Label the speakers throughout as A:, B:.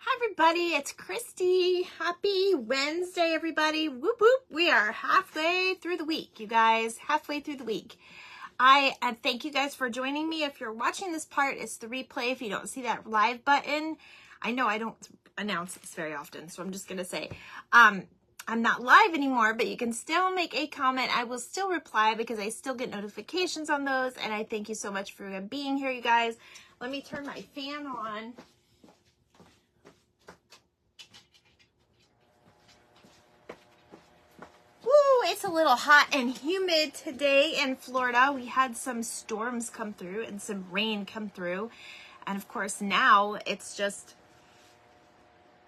A: Hi everybody, it's Christy. Happy Wednesday, everybody. Whoop whoop. We are halfway through the week, you guys. Halfway through the week. I thank you guys for joining me. If you're watching this part, it's the replay. If you don't see that live button, I know I don't announce this very often, so I'm just gonna say I'm not live anymore, but you can still make a comment. I will still reply because I still get notifications on those, and I thank you so much for being here, you guys. Let me turn my fan on. Woo, it's a little hot and humid today in Florida. We had some storms come through and some rain come through. And of course now it's just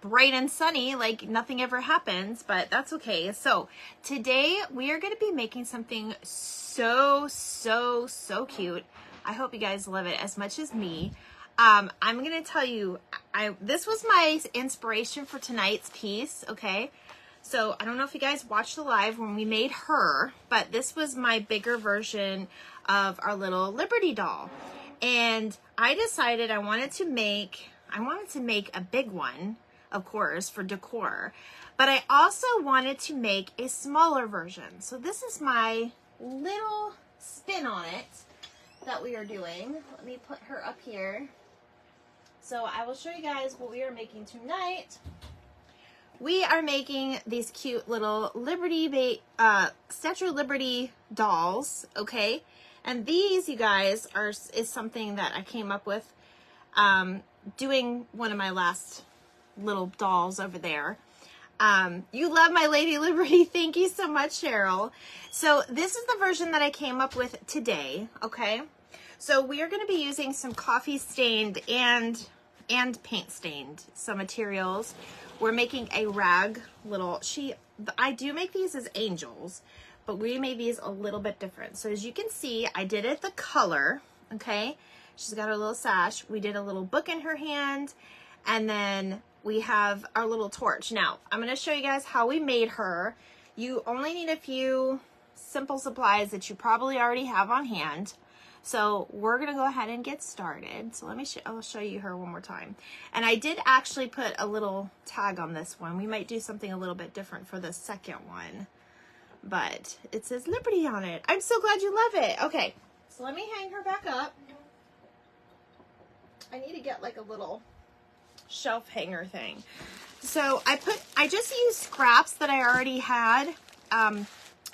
A: bright and sunny like nothing ever happens, but that's okay. So today we are going to be making something so cute. I hope you guys love it as much as me. I'm going to tell you, this was my inspiration for tonight's piece, okay? So I don't know if you guys watched the live when we made her, but this was my bigger version of our little Liberty doll. And I decided I wanted to make a big one, of course, for decor, but I also wanted to make a smaller version. So this is my little spin on it that we are doing. Let me put her up here. So I will show you guys what we are making tonight. We are making these cute little Statue of Liberty dolls, okay? And these, you guys, is something that I came up with doing one of my last little dolls over there. You love my Lady Liberty. Thank you so much, Cheryl. So this is the version that I came up with today, okay? So we are going to be using some coffee stained and paint stained, some materials. We're making a rag little, I do make these as angels, but we made these a little bit different. So as you can see, I did it the color, okay? She's got her little sash. We did a little book in her hand, and then we have our little torch. Now, I'm going to show you guys how we made her. You only need a few simple supplies that you probably already have on hand. So we're going to go ahead and get started. So I'll show you her one more time. And I did actually put a little tag on this one. We might do something a little bit different for the second one, but it says Liberty on it. I'm so glad you love it. Okay, so let me hang her back up. I need to get like a little shelf hanger thing. So I just used scraps that I already had.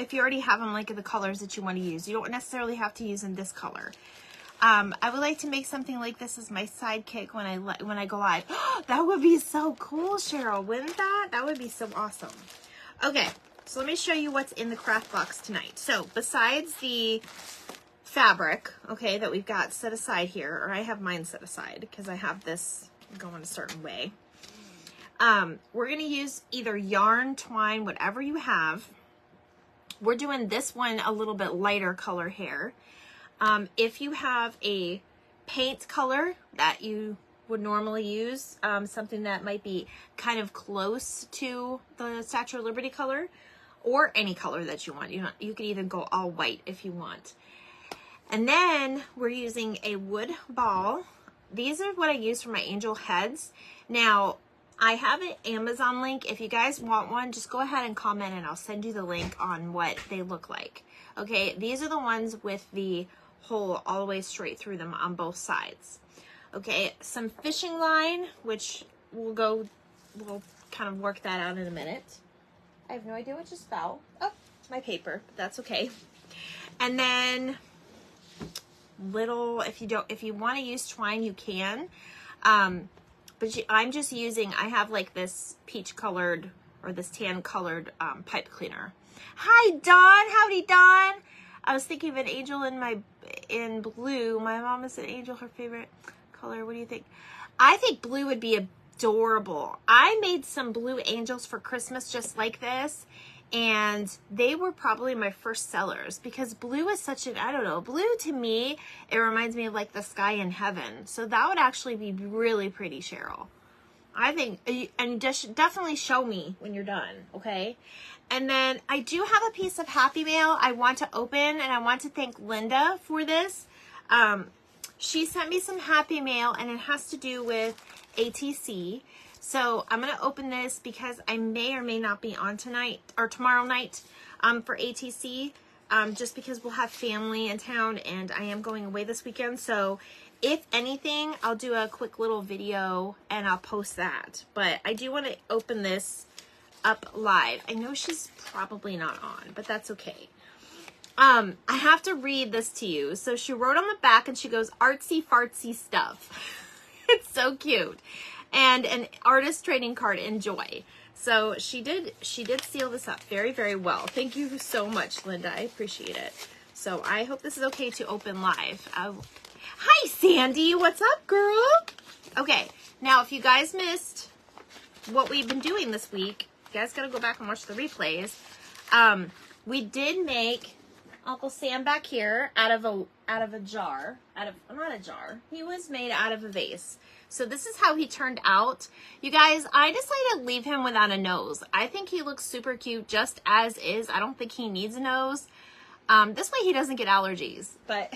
A: If you already have them, like the colors that you want to use, you don't necessarily have to use in this color. I would like to make something like this as my sidekick when I go live. That would be so cool, Cheryl. Wouldn't that? That would be so awesome. Okay, so let me show you what's in the craft box tonight. So besides the fabric, okay, that we've got set aside here, or I have mine set aside because I have this going a certain way. We're going to use either yarn, twine, whatever you have. We're doing this one a little bit lighter color here. If you have a paint color that you would normally use, something that might be kind of close to the Statue of Liberty color, or any color that you want. You could even go all white if you want. And then we're using a wood ball. These are what I use for my angel heads. Now, I have an Amazon link. If you guys want one, just go ahead and comment and I'll send you the link on what they look like. Okay, these are the ones with the hole all the way straight through them on both sides. Okay, some fishing line, which we'll kind of work that out in a minute. I have no idea what just fell. Oh, my paper, but that's okay. And then if you want to use twine, you can. But I'm just using, I have like this peach colored or this tan colored pipe cleaner. Hi, Dawn. Howdy, Dawn. I was thinking of an angel in blue. My mom is an angel, her favorite color. What do you think? I think blue would be adorable. I made some blue angels for Christmas just like this. And they were probably my first sellers because blue is such an, I don't know, blue to me, it reminds me of like the sky in heaven. So that would actually be really pretty, Cheryl. I think, and just definitely show me when you're done, okay? And then I do have a piece of Happy Mail I want to open, and I want to thank Linda for this. She sent me some Happy Mail, and it has to do with ATC. So I'm going to open this because I may or may not be on tonight or tomorrow night for ATC, just because we'll have family in town and I am going away this weekend. So if anything, I'll do a quick little video and I'll post that. But I do want to open this up live. I know she's probably not on, but that's okay. I have to read this to you. So she wrote on the back and she goes, artsy fartsy stuff. It's so cute. And an artist trading card, enjoy. So she did seal this up very, very well. Thank you so much, Linda. I appreciate it. So I hope this is okay to open live. Hi, Sandy. What's up, girl? Okay. Now, if you guys missed what we've been doing this week, you guys got to go back and watch the replays. We did make Uncle Sam back here out of a jar. Not a jar. He was made out of a vase. So this is how he turned out. You guys, I decided to leave him without a nose. I think he looks super cute just as is. I don't think he needs a nose. This way he doesn't get allergies. But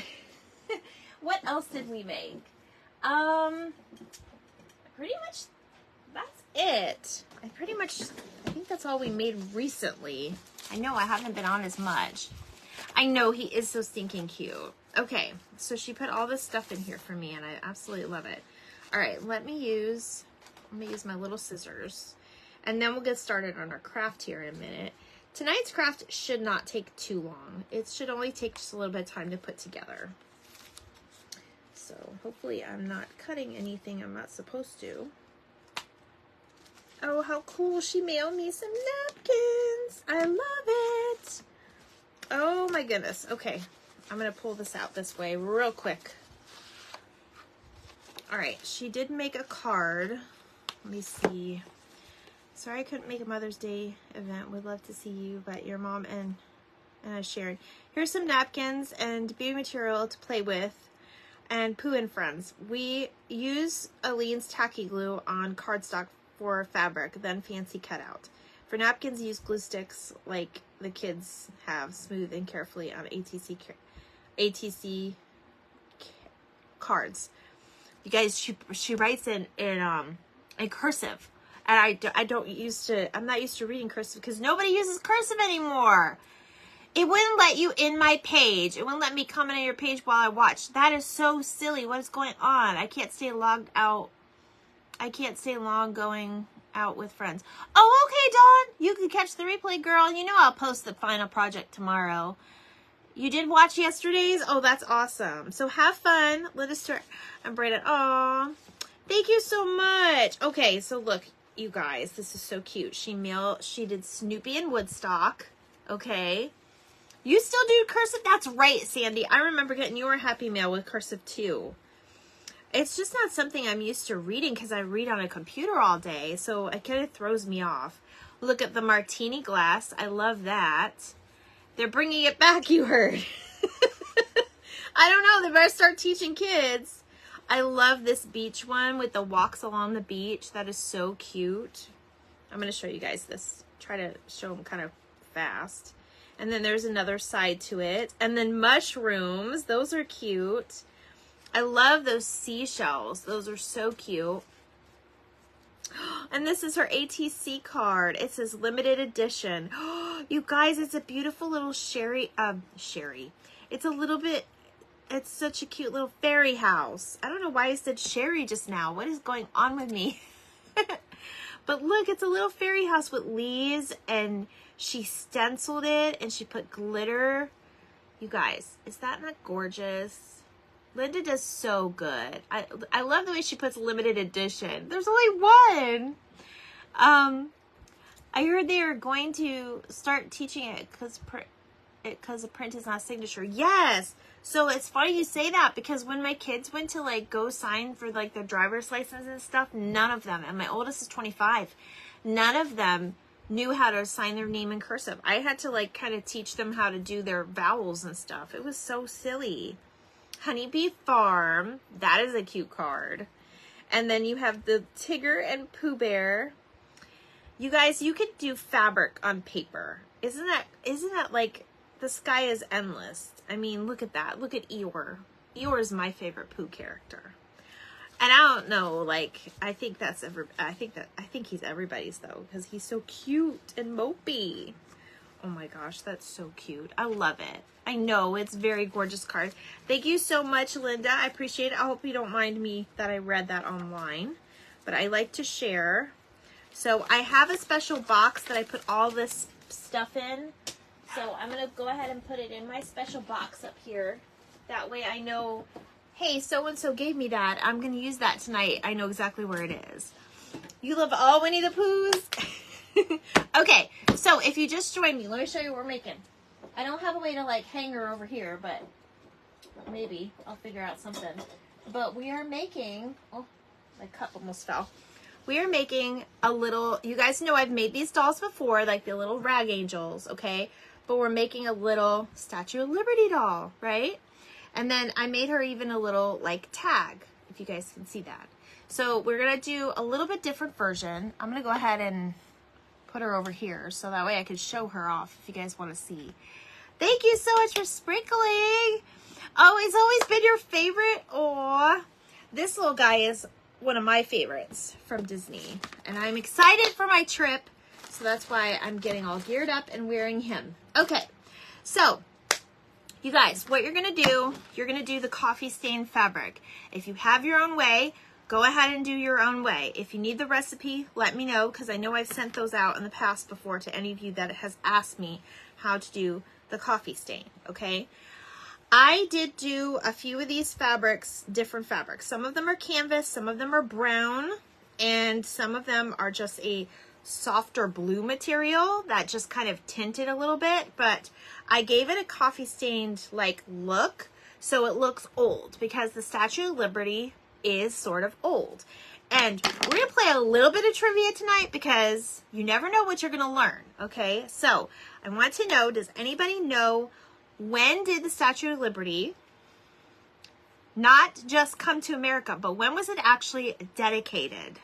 A: what else did we make? Pretty much that's it. I think that's all we made recently. I know I haven't been on as much. I know he is so stinking cute. Okay, so she put all this stuff in here for me and I absolutely love it. All right, let me use my little scissors and then we'll get started on our craft here in a minute. Tonight's craft should not take too long. It should only take just a little bit of time to put together. So hopefully I'm not cutting anything I'm not supposed to. Oh, how cool. She mailed me some napkins. I love it. Oh my goodness. Okay, I'm going to pull this out this way real quick. All right, she did make a card. Let me see. Sorry I couldn't make a Mother's Day event. Would love to see you, but your mom and I shared. Here's some napkins and beauty material to play with and Pooh and Friends. We use Aleene's tacky glue on cardstock for fabric, then fancy cutout. For napkins, use glue sticks like the kids have, smooth and carefully on ATC cards. You guys, she writes in cursive, and I'm not used to reading cursive because nobody uses cursive anymore. It wouldn't let you in my page. It wouldn't let me comment on your page while I watch. That is so silly. What is going on? I can't stay logged out. I can't stay long going out with friends. Oh, okay, Dawn. You can catch the replay, girl. You know I'll post the final project tomorrow. You did watch yesterday's? Oh, that's awesome. So have fun. Let us start. And Brandon, oh, thank you so much. Okay, so look, you guys, this is so cute. She did Snoopy and Woodstock. Okay. You still do cursive? That's right, Sandy. I remember getting your Happy Mail with cursive too. It's just not something I'm used to reading because I read on a computer all day, so it kind of throws me off. Look at the martini glass. I love that. They're bringing it back, you heard. I don't know. They better start teaching kids. I love this beach one with the walks along the beach. That is so cute. I'm going to show you guys this. Try to show them kind of fast. And then there's another side to it. And then mushrooms. Those are cute. I love those seashells. Those are so cute. And this is her ATC card. It says limited edition. You guys, it's a beautiful little sherry. It's such a cute little fairy house. I don't know why I said sherry just now. What is going on with me? But look, it's a little fairy house with leaves and she stenciled it and she put glitter. You guys, is that not gorgeous? Linda does so good. I love the way she puts limited edition. There's only one. I heard they are going to start teaching it because the print is not signature. Yes. So it's funny you say that because when my kids went to like go sign for like their driver's license and stuff, none of them, and my oldest is 25, none of them knew how to sign their name in cursive. I had to like kind of teach them how to do their vowels and stuff. It was so silly. Honeybee Farm. That is a cute card. And then you have the Tigger and Pooh Bear. You guys, you could do fabric on paper. Isn't that like the sky is endless? I mean, look at that. Look at Eeyore. Eeyore is my favorite Pooh character. And I don't know, like, I think he's everybody's though, because he's so cute and mopey. Oh my gosh, that's so cute. I love it. I know, it's very gorgeous card. Thank you so much, Linda. I appreciate it. I hope you don't mind me that I read that online, but I like to share. So I have a special box that I put all this stuff in. So I'm going to go ahead and put it in my special box up here. That way I know, hey, so-and-so gave me that. I'm going to use that tonight. I know exactly where it is. You love all Winnie the Poohs? Okay, so if you just joined me, let me show you what we're making. I don't have a way to like hang her over here, but maybe I'll figure out something. But we are making, oh, my cup almost fell. We are making a little, you guys know I've made these dolls before, like the little rag angels, okay? But we're making a little Statue of Liberty doll, right? And then I made her even a little like tag, if you guys can see that. So we're gonna do a little bit different version. I'm gonna go ahead and put her over here so that way I can show her off if you guys want to see. Thank you so much for sprinkling. Oh, it's always been your favorite. Aw, this little guy is one of my favorites from Disney, and I'm excited for my trip, so that's why I'm getting all geared up and wearing him. Okay, so you guys, what you're gonna do, you're gonna do the coffee stain fabric. If you have your own way, go ahead and do your own way. If you need the recipe, let me know, because I know I've sent those out in the past before to any of you that has asked me how to do the coffee stain, okay? I did do a few of these fabrics, different fabrics. Some of them are canvas, some of them are brown, and some of them are just a softer blue material that just kind of tinted a little bit, but I gave it a coffee stained like look, so it looks old, because the Statue of Liberty is sort of old. And we're gonna play a little bit of trivia tonight, because you never know what you're gonna learn, okay? So I want to know, does anybody know, when did the Statue of Liberty not just come to America, but when was it actually dedicated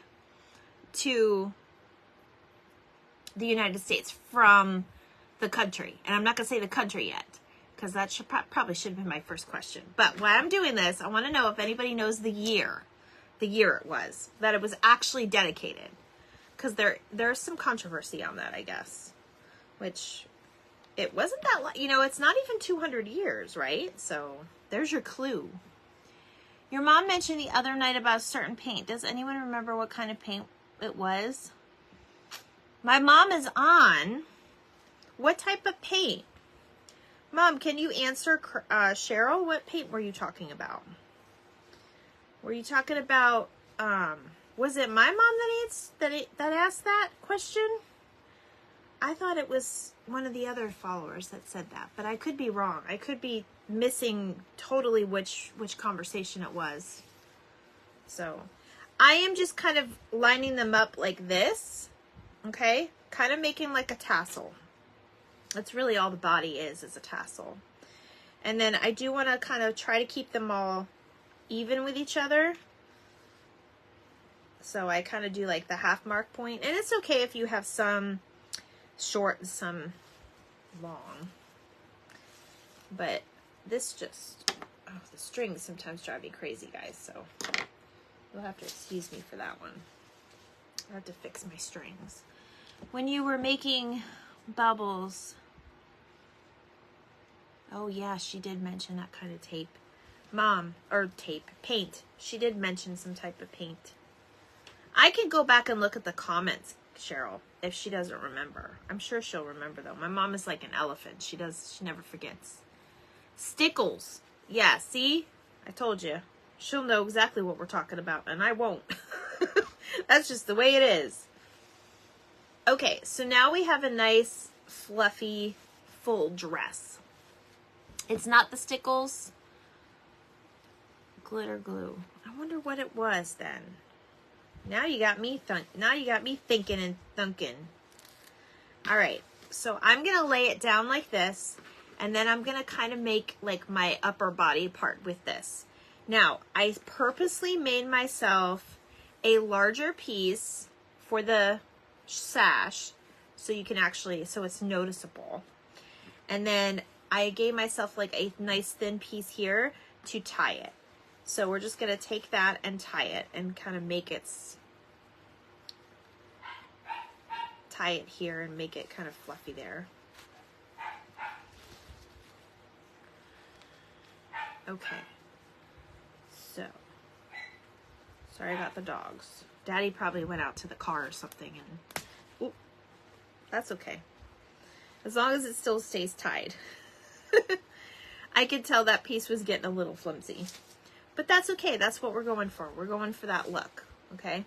A: to the United States from the country? And I'm not gonna say the country yet, because that probably should have been my first question. But while I'm doing this, I want to know if anybody knows the year it was that it was actually dedicated, because there's some controversy on that, I guess, which it wasn't that, you know, it's not even 200 years, right? So there's your clue. Your mom mentioned the other night about a certain paint. Does anyone remember what kind of paint it was? My mom is on. What type of paint? Mom, can you answer Cheryl? What paint were you talking about? Were you talking about, was it my mom that asked that question? I thought it was one of the other followers that said that, but I could be wrong. I could be missing totally which conversation it was. So I am just kind of lining them up like this, okay? Kind of making like a tassel. That's really all the body is a tassel. And then I do want to kind of try to keep them all even with each other. So I kind of do like the half mark point. And it's okay if you have some short and some long. But this just, oh, the strings sometimes drive me crazy, guys. So you'll have to excuse me for that one. I have to fix my strings. When you were making bubbles, oh yeah, she did mention that kind of tape. Mom, or tape, paint. She did mention some type of paint. I can go back and look at the comments, Cheryl, if she doesn't remember. I'm sure she'll remember though. My mom is like an elephant. She never forgets. Stickles. Yeah, see? I told you. She'll know exactly what we're talking about, and I won't. That's just the way it is. Okay, so now we have a nice, fluffy, full dress. It's not the Stickles glitter glue. I wonder what it was then. Now you got me thinking and thunking. All right, so I'm gonna lay it down like this, and then I'm gonna kind of make like my upper body part with this. Now, I purposely made myself a larger piece for the sash, so you can actually, so it's noticeable. And then I gave myself like a nice thin piece here to tie it. So we're just going to take that and tie it and kind of tie it here and make it kind of fluffy there. Okay. So, sorry about the dogs. Daddy probably went out to the car or something and, ooh, that's okay. As long as it still stays tied. I could tell that piece was getting a little flimsy. But that's okay. That's what we're going for. We're going for that look, okay?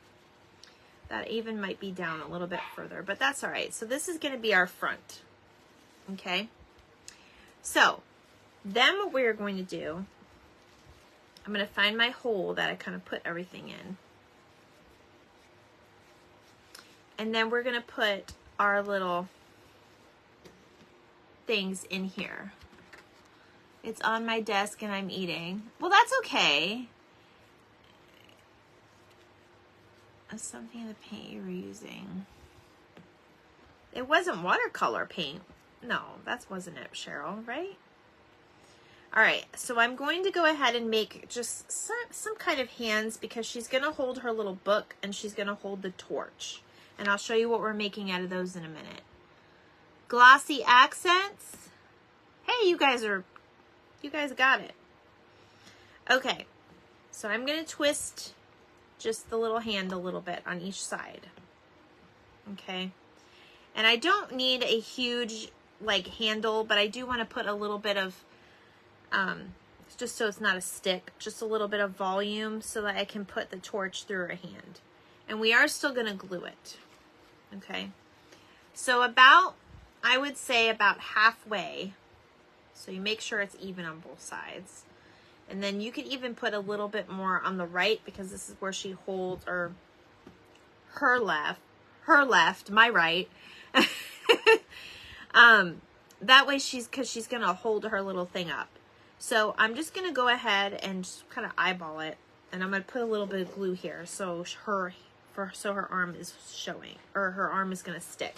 A: That even might be down a little bit further, but that's all right. So this is going to be our front, okay? So then what we're going to do, I'm going to find my hole that I kind of put everything in. And then we're going to put our little things in here. It's on my desk and I'm eating. Well, that's okay. Something in the paint you were using. It wasn't watercolor paint. No, that wasn't it, Cheryl, right? All right, so I'm going to go ahead and make just some kind of hands because she's going to hold her little book and she's going to hold the torch. And I'll show you what we're making out of those in a minute. Glossy accents. Hey, you guys got it. Okay, so I'm going to twist just the little hand a little bit on each side. Okay, and I don't need a huge like handle, but I do want to put a little bit of just so it's not a stick, just a little bit of volume so that I can put the torch through her hand. And we are still going to glue it. Okay, so I would say about halfway, so you make sure it's even on both sides. And then you could even put a little bit more on the right because this is where she holds, or her left, my right. That way because she's going to hold her little thing up. So I'm just going to go ahead and just kind of eyeball it. And I'm going to put a little bit of glue here so her arm is showing, or her arm is going to stick.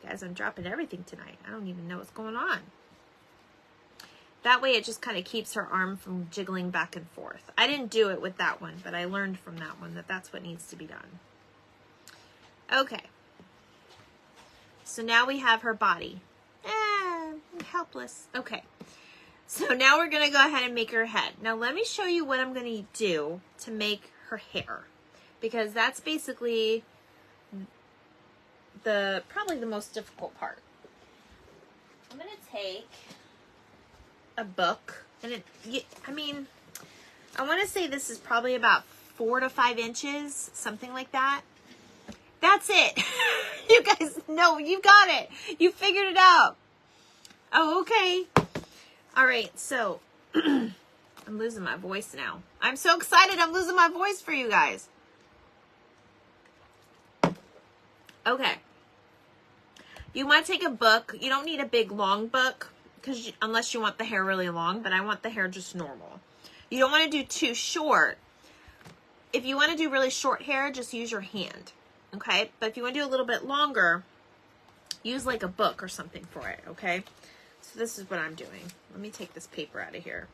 A: Guys, I'm dropping everything tonight. I don't even know what's going on. That way it just kind of keeps her arm from jiggling back and forth. I didn't do it with that one, but I learned from that one that that's what needs to be done. Okay. So now we have her body. I'm helpless. Okay. So now we're going to go ahead and make her head. Now let me show you what I'm going to do to make her hair. Because that's basically probably the most difficult part. I'm going to take a book, and I want to say this is probably about 4 to 5 inches, something like that. That's it. You guys know, you got it. You figured it out. Oh, okay. All right, so I'm losing my voice now. I'm so excited. I'm losing my voice for you guys. Okay. You want to take a book. You don't need a big long book unless you want the hair really long, but I want the hair just normal. You don't want to do too short. If you want to do really short hair, just use your hand. Okay? But if you want to do a little bit longer, use like a book or something for it. Okay? So this is what I'm doing. Let me take this paper out of here.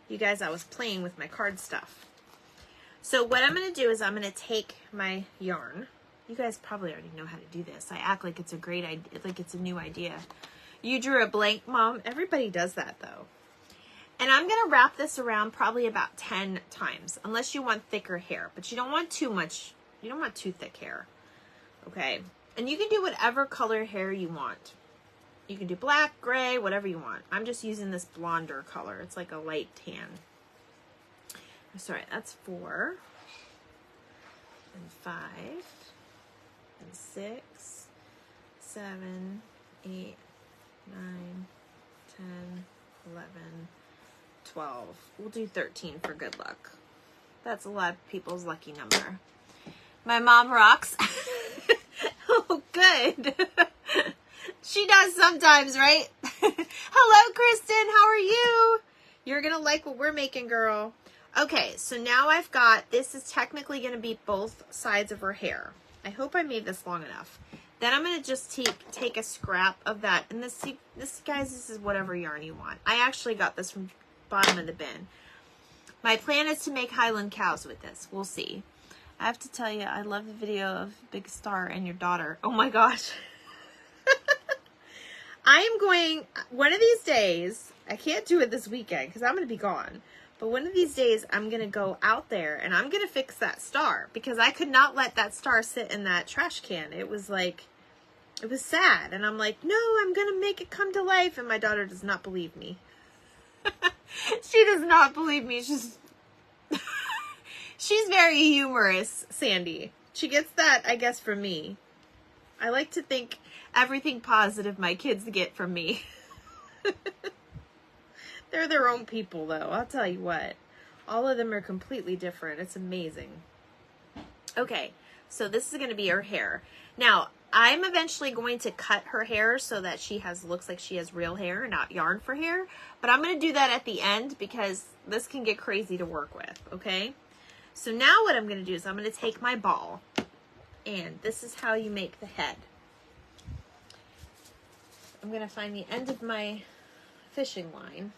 A: You guys, I was playing with my card stuff. So what I'm going to do is I'm going to take my yarn. You guys probably already know how to do this. I act like it's a great idea, like it's a new idea. You drew a blank, Mom. Everybody does that, though. And I'm going to wrap this around probably about 10 times, unless you want thicker hair. But you don't want too much. You don't want too thick hair. Okay? And you can do whatever color hair you want. You can do black, gray, whatever you want. I'm just using this blonder color. It's like a light tan. Sorry, that's 4. And 5. And 6. 7. 8. 9, 10, 11, 12. We'll do 13 for good luck. That's a lot of people's lucky number. My mom rocks. Oh, good. She does sometimes, right? Hello, Kristen. How are you? You're going to like what we're making, girl. Okay, so now I've got, this is technically going to be both sides of her hair. I hope I made this long enough. Then I'm going to just take a scrap of that. And this, guys, this is whatever yarn you want. I actually got this from bottom of the bin. My plan is to make Highland cows with this. We'll see. I have to tell you, I love the video of Big Star and your daughter. Oh my gosh. I am going, one of these days, I can't do it this weekend because I'm going to be gone. But one of these days, I'm going to go out there and I'm going to fix that star because I could not let that star sit in that trash can. It was like, it was sad. And I'm like, no, I'm going to make it come to life. And my daughter does not believe me. She does not believe me. She's very humorous, Sandy. She gets that, I guess, from me. I like to think everything positive my kids get from me. They're their own people, though. I'll tell you what. All of them are completely different. It's amazing. Okay, so this is going to be her hair. Now, I'm eventually going to cut her hair so that she looks like she has real hair, not yarn for hair. But I'm going to do that at the end because this can get crazy to work with, okay? So now what I'm going to do is I'm going to take my ball, and this is how you make the head. I'm going to find the end of my fishing line.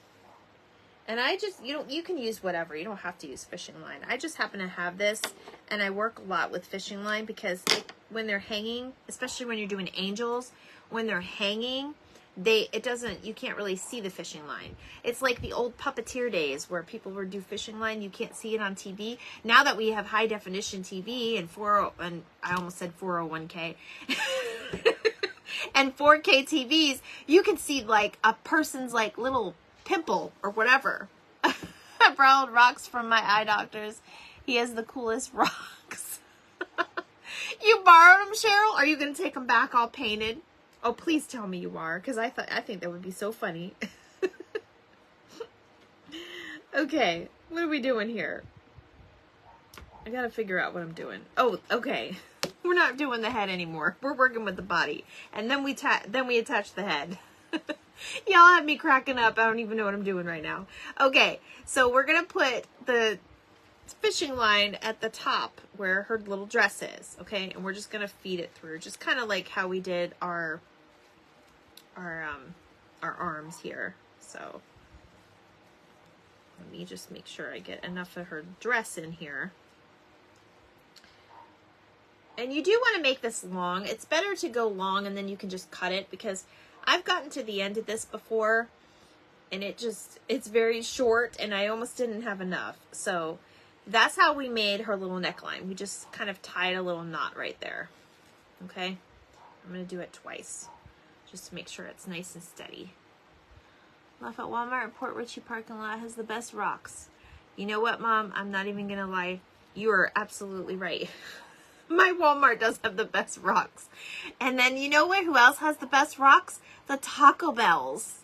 A: And I just, you can use whatever. You don't have to use fishing line. I just happen to have this, and I work a lot with fishing line because when they're hanging, especially when you're doing angels, when they're hanging, you can't really see the fishing line. It's like the old puppeteer days where people would do fishing line. You can't see it on TV. Now that we have high definition TV and I almost said 401k and 4K TVs, you can see like a person's like little pimple or whatever. I borrowed rocks from my eye doctors. He has the coolest rocks. You borrowed them, Cheryl? Are you going to take them back all painted? Oh, please tell me you are, because I think that would be so funny. Okay, what are we doing here? I got to figure out what I'm doing. Oh, okay. We're not doing the head anymore. We're working with the body. And then we attach the head. Y'all have me cracking up. I don't even know what I'm doing right now. Okay, so we're going to put the fishing line at the top where her little dress is, okay? And we're just going to feed it through, just kind of like how we did our arms here. So let me just make sure I get enough of her dress in here. And you do want to make this long. It's better to go long and then you can just cut it, because I've gotten to the end of this before and it's very short and I almost didn't have enough. So that's how we made her little neckline. We just kind of tied a little knot right there. Okay. I'm going to do it twice just to make sure it's nice and steady. Lafayette Walmart and Port Richey parking lot has the best rocks. You know what, Mom? I'm not even going to lie. You are absolutely right. My Walmart does have the best rocks. And then you know who else has the best rocks? The Taco Bells.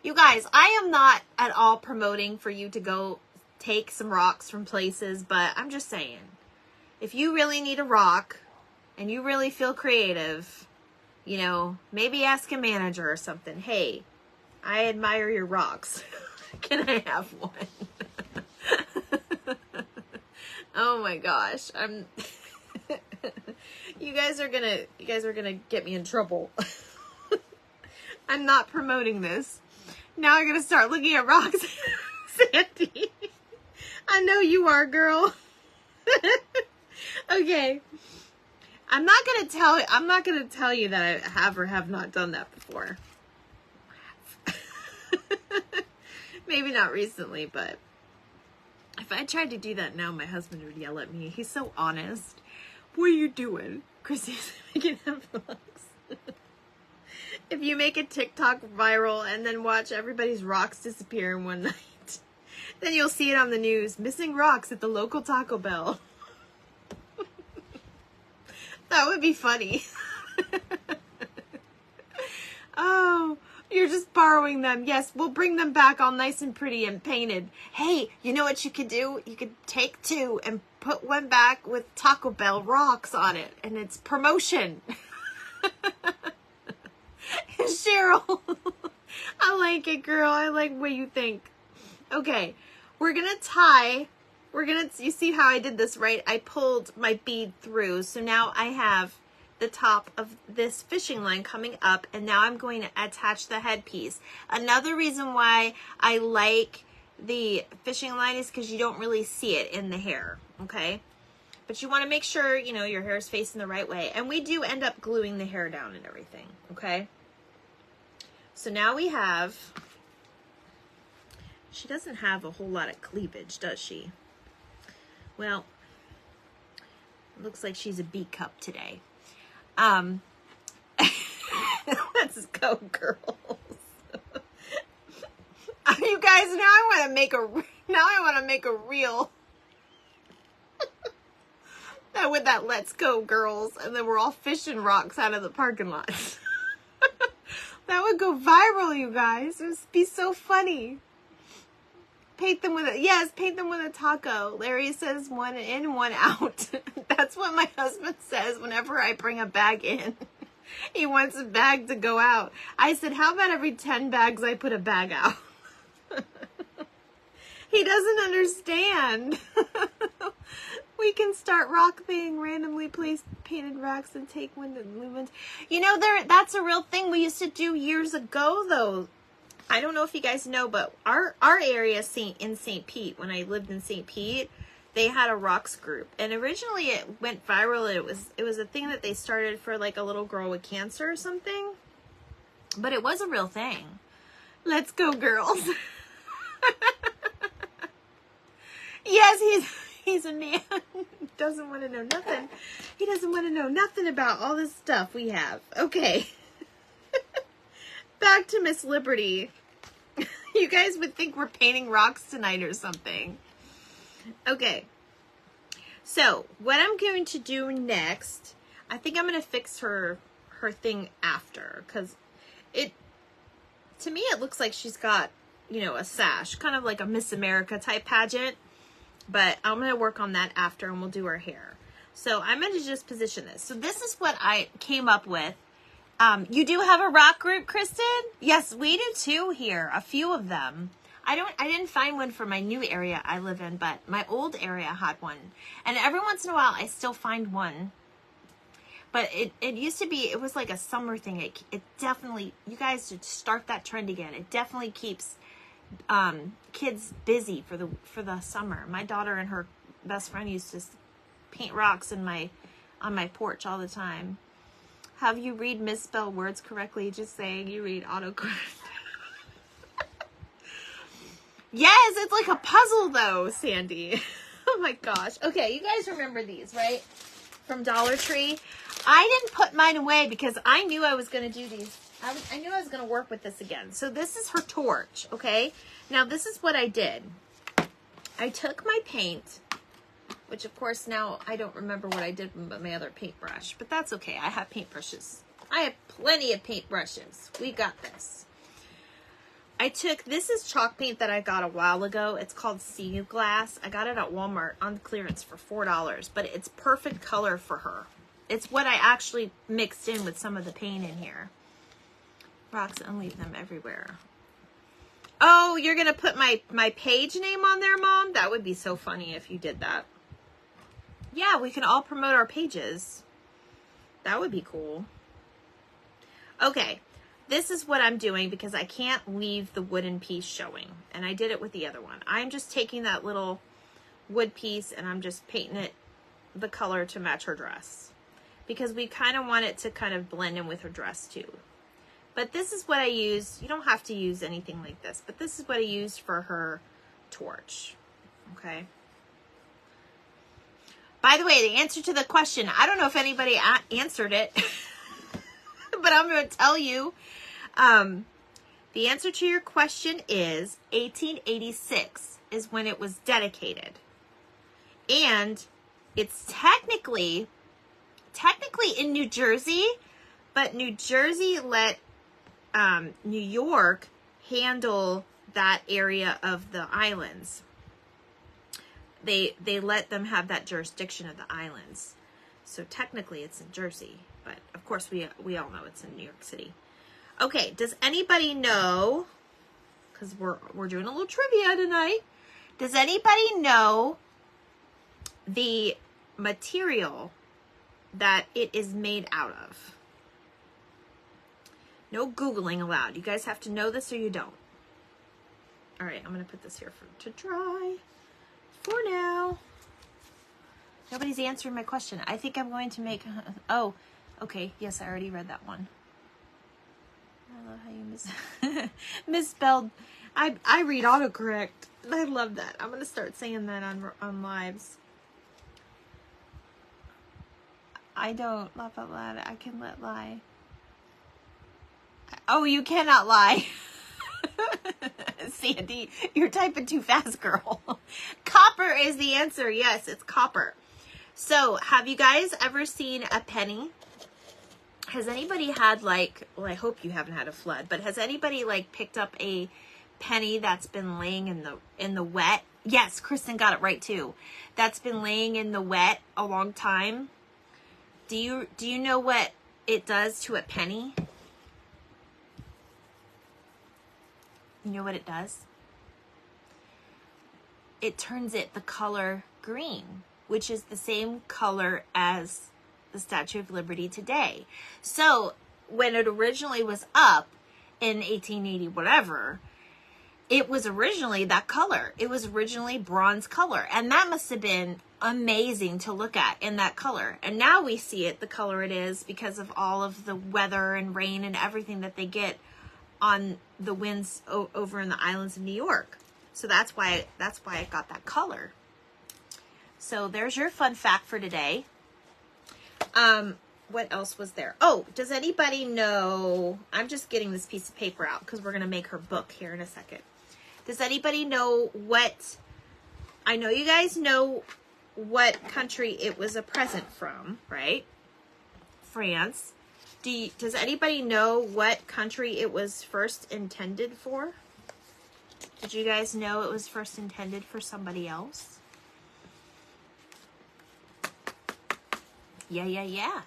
A: You guys, I am not at all promoting for you to go take some rocks from places, but I'm just saying, if you really need a rock and you really feel creative, you know, maybe ask a manager or something. Hey, I admire your rocks. Can I have one? Oh my gosh. You guys are gonna get me in trouble. I'm not promoting this. Now I'm gonna start looking at rocks. Sandy. I know you are, girl. Okay. I'm not gonna tell you that I have or have not done that before. Maybe not recently, but if I tried to do that now, my husband would yell at me. He's so honest. What are you doing? Chrissy's making vlogs. If you make a TikTok viral and then watch everybody's rocks disappear in one night, then you'll see it on the news. Missing rocks at the local Taco Bell. That would be funny. Oh, you're just borrowing them. Yes, we'll bring them back all nice and pretty and painted. Hey, you know what you could do? You could take two and put one back with Taco Bell rocks on it. And it's promotion. Cheryl. I like it, girl. I like what you think. Okay, we're going to tie. You see how I did this, right? I pulled my bead through. So now I have the top of this fishing line coming up, and now I'm going to attach the headpiece. Another reason why I like the fishing line is because you don't really see it in the hair, okay? But you want to make sure, you know, your hair is facing the right way. And we do end up gluing the hair down and everything, okay? So now we have, she doesn't have a whole lot of cleavage, does she? Well, it looks like she's a B cup today. Let's go, girls. You guys, now I want to make a reel that with that "Let's go, girls," and then we're all fishing rocks out of the parking lot. That would go viral, you guys. It would be so funny. Paint them with a taco. Larry says 1 in, 1 out. That's what my husband says whenever I bring a bag in. He wants a bag to go out. I said, how about every 10 bags I put a bag out? He doesn't understand. We can start rock thing, randomly place painted rocks and take one to movement. You know, that's a real thing we used to do years ago, though. I don't know if you guys know, but our area in St. Pete, when I lived in St. Pete, they had a rocks group, and originally it went viral. It was a thing that they started for like a little girl with cancer or something, but it was a real thing. Let's go, girls. Yes, he's a man. Doesn't want to know nothing. He doesn't want to know nothing about all this stuff we have. Okay. Back to Miss Liberty. You guys would think we're painting rocks tonight or something. Okay. So, what I'm going to do next, I think I'm going to fix her thing after, because to me, it looks like she's got, you know, a sash, kind of like a Miss America type pageant. But I'm going to work on that after, and we'll do her hair. So I'm going to just position this. So this is what I came up with. You do have a rock group, Kristen? Yes, we do too here. A few of them. I didn't find one for my new area I live in, but my old area had one. And every once in a while, I still find one. But it used to be, it was like a summer thing. It definitely, you guys should start that trend again. It definitely keeps kids busy for the summer. My daughter and her best friend used to paint rocks on my porch all the time. Have you read misspelled words correctly? Just saying, you read autocorrect. Yes, it's like a puzzle though, Sandy. Oh my gosh. Okay, you guys remember these, right? From Dollar Tree. I didn't put mine away because I knew I was going to do these. I knew I was going to work with this again. So this is her torch, okay? Now this is what I did. I took my paint, which of course now I don't remember what I did with my other paintbrush, but that's okay. I have paintbrushes. I have plenty of paintbrushes. We got this. This is chalk paint that I got a while ago. It's called Sea Glass. I got it at Walmart on clearance for $4, but it's perfect color for her. It's what I actually mixed in with some of the paint in here. Rocks and leave them everywhere. Oh, you're going to put my page name on there, Mom? That would be so funny if you did that. Yeah, we can all promote our pages. That would be cool. Okay, this is what I'm doing because I can't leave the wooden piece showing. And I did it with the other one. I'm just taking that little wood piece and I'm just painting it the color to match her dress. Because we kind of want it to kind of blend in with her dress too. But this is what I used. You don't have to use anything like this, but this is what I used for her torch. Okay. By the way, the answer to the question, I don't know if anybody answered it, but I'm going to tell you. The answer to your question is 1886 is when it was dedicated. And it's technically in New Jersey, but New Jersey let New York handle that area of the islands. They let them have that jurisdiction of the islands. So technically it's in Jersey, but of course we all know it's in New York City. Okay, does anybody know, because we're doing a little trivia tonight, does anybody know the material that it is made out of? No Googling allowed. You guys have to know this or you don't. All right, I'm going to put this here to dry for now. Nobody's answering my question. I think I'm going to make, oh, okay. Yes, I already read that one. I love how you misspelled. I read autocorrect. I love that. I'm going to start saying that on lives. I don't laugh out loud. I can let lie. Oh, you cannot lie. Sandy, you're typing too fast, girl. Copper is the answer. Yes, it's copper. So, have you guys ever seen a penny? Has anybody had like, well, I hope you haven't had a flood, but has anybody like picked up a penny that's been laying in the wet? Yes, Kristen got it right too. That's been laying in the wet a long time. Do you know what it does to a penny? You know what it does? It turns it the color green, which is the same color as the Statue of Liberty today. So when it originally was up in 1880 whatever, it was originally that color. It was originally bronze color. And that must have been amazing to look at in that color. And now we see it the color it is because of all of the weather and rain and everything that they get on the winds over in the islands of New York. So that's why it got that color. So there's your fun fact for today. What else was there? Oh, does anybody know, I'm just getting this piece of paper out because we're going to make her book here in a second. Does anybody know what, I know you guys know what country it was a present from, right? France. Does anybody know what country it was first intended for? Did you guys know it was first intended for somebody else? Yeah.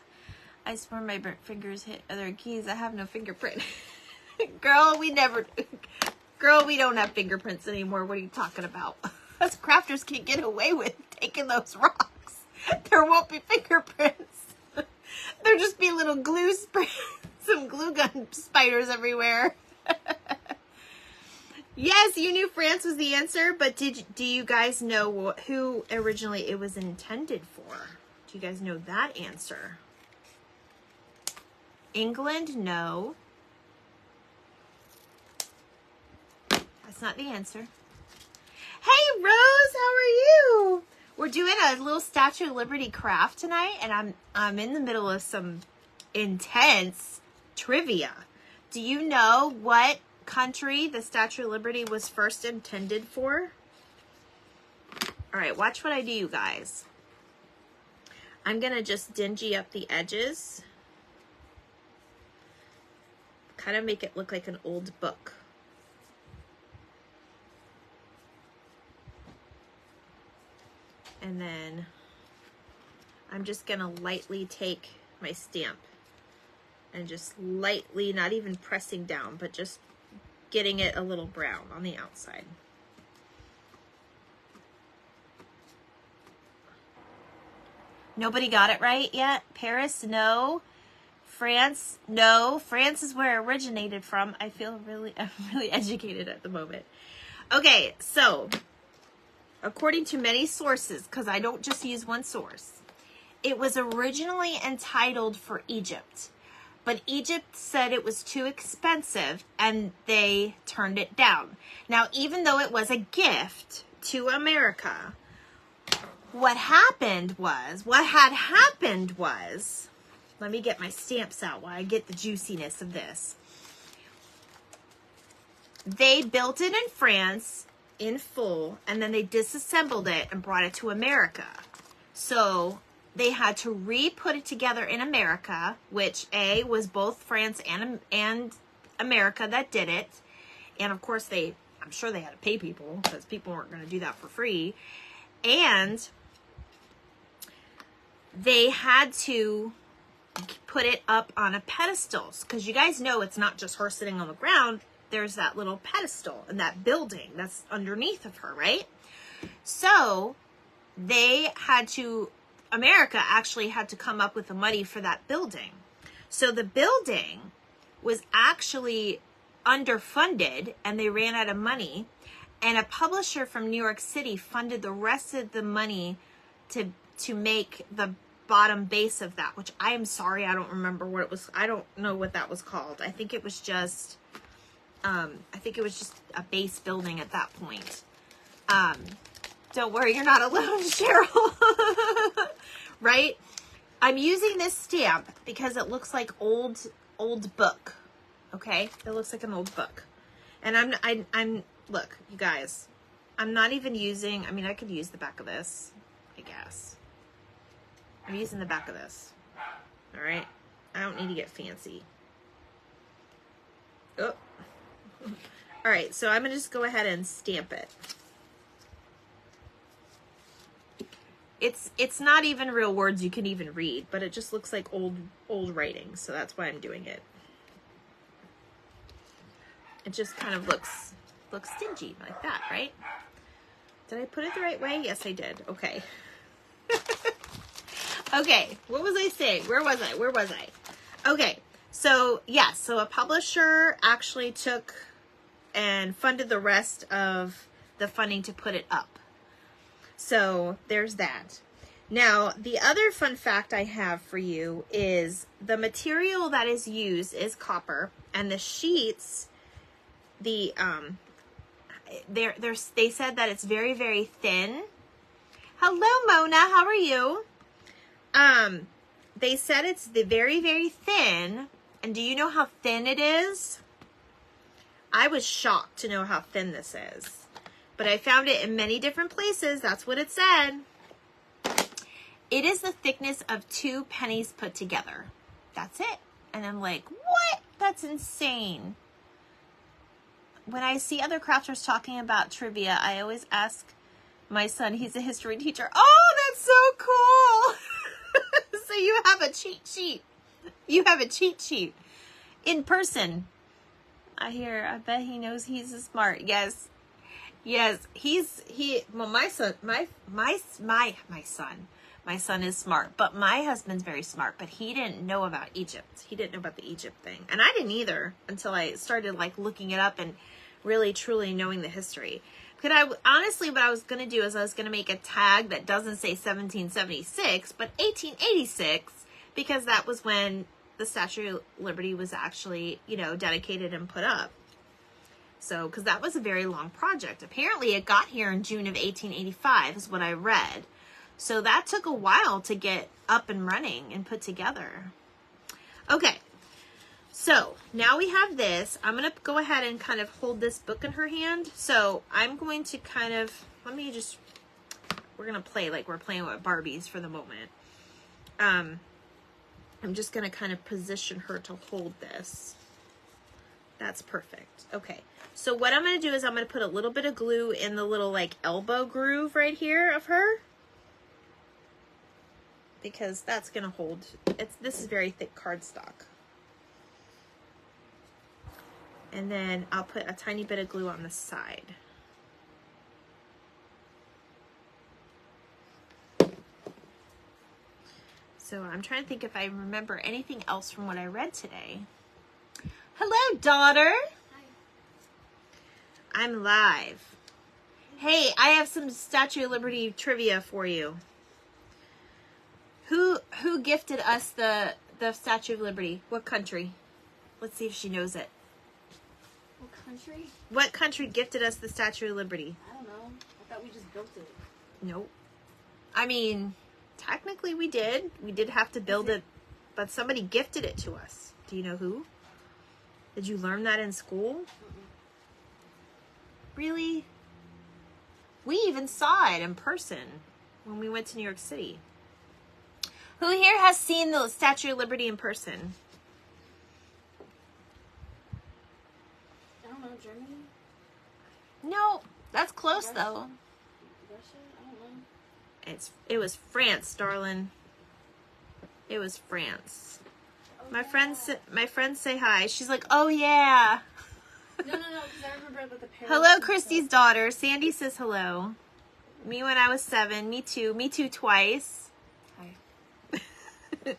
A: I swear my burnt fingers hit other keys. I have no fingerprint. Girl, we don't have fingerprints anymore. What are you talking about? Us crafters can't get away with taking those rocks. There won't be fingerprints. There'll just be little glue some glue gun spiders everywhere. Yes, you knew France was the answer, but do you guys know who originally it was intended for? Do you guys know that answer? England, no. That's not the answer. Hey, Rose, how are you? We're doing a little Statue of Liberty craft tonight, and I'm in the middle of some intense trivia. Do you know what country the Statue of Liberty was first intended for? All right, watch what I do, you guys. I'm going to just dingy up the edges. Kind of make it look like an old book. And then I'm just going to lightly take my stamp and just lightly, not even pressing down, but just getting it a little brown on the outside. Nobody got it right yet? Paris, no. France, no. France is where it originated from. I'm really educated at the moment. Okay, so according to many sources, because I don't just use one source, it was originally entitled for Egypt. But Egypt said it was too expensive and they turned it down. Now, even though it was a gift to America, what had happened was, let me get my stamps out while I get the juiciness of this. They built it in France in full, and then they disassembled it and brought it to America. So they had to re-put it together in America, which was both France and America that did it. And of course I'm sure they had to pay people because people weren't going to do that for free. And they had to put it up on a pedestal because you guys know it's not just her sitting on the ground. There's that little pedestal and that building that's underneath of her, right? So America actually had to come up with the money for that building. So the building was actually underfunded and they ran out of money. And a publisher from New York City funded the rest of the money to make the bottom base of that, which I am sorry, I don't remember what it was. I don't know what that was called. I think it was just a base building at that point. Don't worry, you're not alone, Cheryl. Right? I'm using this stamp because it looks like old book. Okay? It looks like an old book. And I'm look, you guys, I'm not even using, I mean, I could use the back of this, I guess. I'm using the back of this. All right? I don't need to get fancy. Oh. All right, so I'm going to just go ahead and stamp it. It's not even real words you can even read, but it just looks like old writing, so that's why I'm doing it. It just kind of looks stingy like that, right? Did I put it the right way? Yes, I did. Okay. Okay, what was I saying? Where was I? Okay, so yeah, so a publisher actually took and funded the rest of the funding to put it up. So there's that. Now, the other fun fact I have for you is the material that is used is copper, and the sheets, they said that it's very, very thin. Hello, Mona, how are you? They said it's very, very thin, and do you know how thin it is? I was shocked to know how thin this is. But I found it in many different places. That's what it said. It is the thickness of 2 pennies put together. That's it. And I'm like, what? That's insane. When I see other crafters talking about trivia, I always ask my son, he's a history teacher. Oh, that's so cool. So you have a cheat sheet. You have a cheat sheet in person. I bet he knows he's smart. Yes. Yes, well, my son is smart, but my husband's very smart, but he didn't know about Egypt. He didn't know about the Egypt thing. And I didn't either until I started like looking it up and really truly knowing the history. Because honestly, what I was going to do is I was going to make a tag that doesn't say 1776, but 1886, because that was when the Statue of Liberty was actually, dedicated and put up. So, because that was a very long project. Apparently, it got here in June of 1885 is what I read. So that took a while to get up and running and put together. Okay, so now we have this. I'm going to go ahead and kind of hold this book in her hand. So I'm going to kind of, we're going to play like we're playing with Barbies for the moment. I'm just going to kind of position her to hold this. That's perfect. Okay. So what I'm going to do is I'm going to put a little bit of glue in the little like elbow groove right here of her. Because that's going to hold, this is very thick cardstock. And then I'll put a tiny bit of glue on the side. So I'm trying to think if I remember anything else from what I read today. Hello, daughter. I'm live. Hey, I have some Statue of Liberty trivia for you. Who gifted us the Statue of Liberty? What country? Let's see if she knows it.
B: What country?
A: What country gifted us the Statue of Liberty?
B: I don't know. I thought we just built it.
A: Nope. I mean, technically we did. We did have to build it, but somebody gifted it to us. Do you know who? Did you learn that in school? Really? We even saw it in person when we went to New York City. Who here has seen the Statue of Liberty in person?
B: I don't know, Germany?
A: No, that's close
B: Russia?
A: though.
B: Russia? I don't know.
A: It was France, darling. It was France.
B: Oh,
A: My
B: yeah.
A: friends say hi. She's like, oh yeah.
B: No, because I remember that the parents...
A: Hello, Christy's daughter. Sandy says hello. Me when I was 7. Me too. Me too twice.
B: Hi.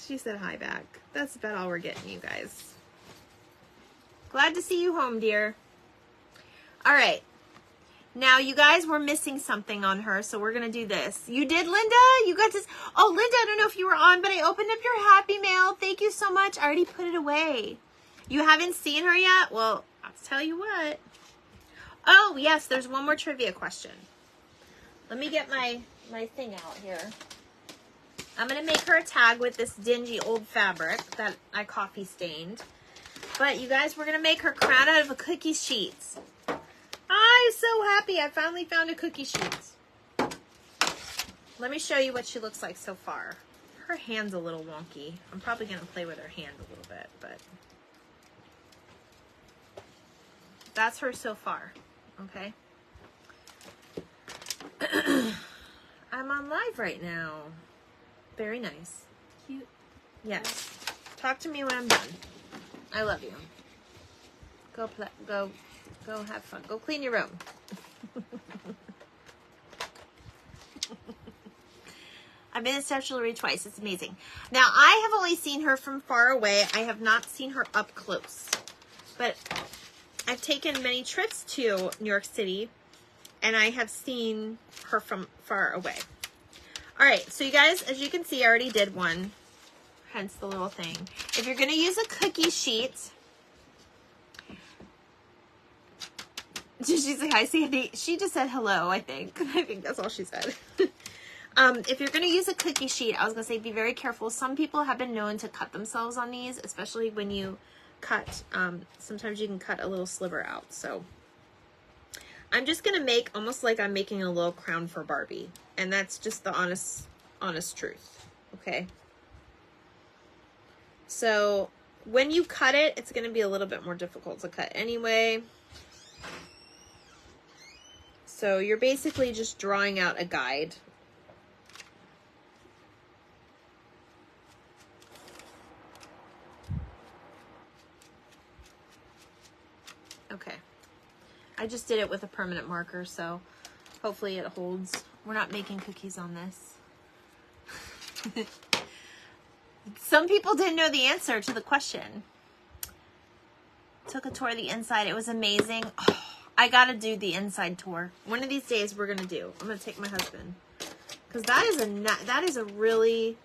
A: She said hi back. That's about all we're getting, you guys. Glad to see you home, dear. All right. Now, you guys were missing something on her, so we're going to do this. You did, Linda? You got this. Oh, Linda, I don't know if you were on, but I opened up your Happy Mail. Thank you so much. I already put it away. You haven't seen her yet? Well, I'll tell you what. Oh, yes, there's one more trivia question. Let me get my thing out here. I'm going to make her a tag with this dingy old fabric that I coffee stained. But you guys, we're going to make her crown out of a cookie sheets. I'm so happy I finally found a cookie sheet. Let me show you what she looks like so far. Her hand's a little wonky. I'm probably going to play with her hand a little bit, but that's her so far. Okay. I'm on live right now. Very nice.
B: Cute.
A: Yes. Talk to me when I'm done. I love you. Go have fun. Go clean your room. I've been in Statue of Liberty twice. It's amazing. Now, I have only seen her from far away. I have not seen her up close. But I've taken many trips to New York City, and I have seen her from far away. All right, so you guys, as you can see, I already did one, hence the little thing. If you're going to use a cookie sheet, she's like, hi, Sandy. She just said hello, I think. I think that's all she said. If you're going to use a cookie sheet, I was going to say be very careful. Some people have been known to cut themselves on these, especially when you cut. Sometimes you can cut a little sliver out. So I'm just going to make almost like I'm making a little crown for Barbie. And that's just the honest truth. Okay. So when you cut it, it's going to be a little bit more difficult to cut anyway. So you're basically just drawing out a guide. Okay. I just did it with a permanent marker, so hopefully it holds. We're not making cookies on this. Some people didn't know the answer to the question. Took a tour of the inside. It was amazing. Oh, I gotta do the inside tour. One of these days we're gonna do. I'm gonna take my husband. Because that is a really